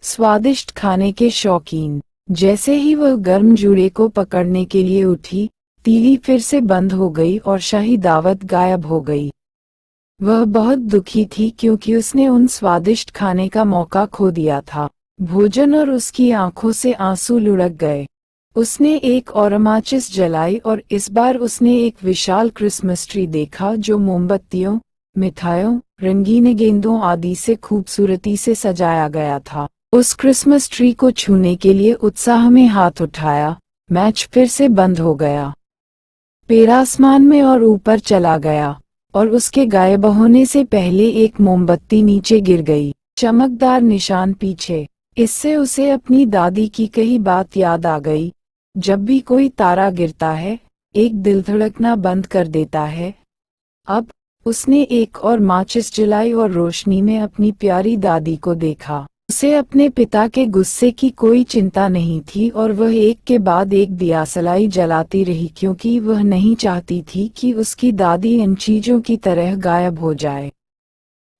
स्वादिष्ट खाने के शौकीन। जैसे ही वह गर्म जूड़े को पकड़ने के लिए उठी, तीली फिर से बंद हो गई और शाही दावत गायब हो गई। वह बहुत दुखी थी क्योंकि उसने उन स्वादिष्ट खाने का मौका खो दिया था। भोजन और उसकी आंखों से आंसू लुढ़क गए। उसने एक और माचिस जलाई और इस बार उसने एक विशाल क्रिसमस ट्री देखा जो मोमबत्तियों, मिठाइयों, रंगीन गेंदों आदि से खूबसूरती से सजाया गया था। उस क्रिसमस ट्री को छूने के लिए उत्साह में हाथ उठाया, मैच फिर से बंद हो गया। पेड़ आसमान में और ऊपर चला गया और उसके गायब होने से पहले एक मोमबत्ती नीचे गिर गई, चमकदार निशान पीछे। इससे उसे अपनी दादी की कही बात याद आ गई, जब भी कोई तारा गिरता है, एक दिल धड़कना बंद कर देता है। अब उसने एक और माचिस जलाई और रोशनी में अपनी प्यारी दादी को देखा। उसे अपने पिता के गुस्से की कोई चिंता नहीं थी और वह एक के बाद एक दियासलाई जलाती रही क्योंकि वह नहीं चाहती थी कि उसकी दादी इन चीजों की तरह गायब हो जाए।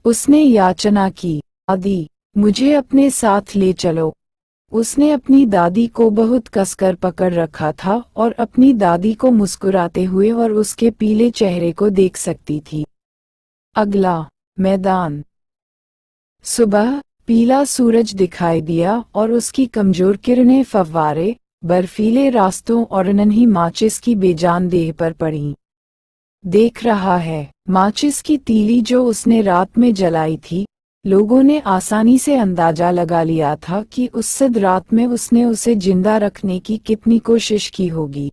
उसने याचना की, दादी, मुझे अपने साथ ले चलो। उसने अपनी दादी को बहुत कसकर पकड़ रखा था और अपनी दादी को मुस्कुराते हुए और उसके पीले चेहरे को देख सकती थी। अगला मैदान। सुबह पीला सूरज दिखाई दिया और उसकी कमजोर किरणें फव्वारे, बर्फीले रास्तों और नन्ही माचिस की बेजान देह पर पड़ीं। देख रहा है, माचिस की तीली जो उसने रात में जलाई थी। लोगों ने आसानी से अंदाजा लगा लिया था कि उस रात में उसने उसे जिंदा रखने की कितनी कोशिश की होगी।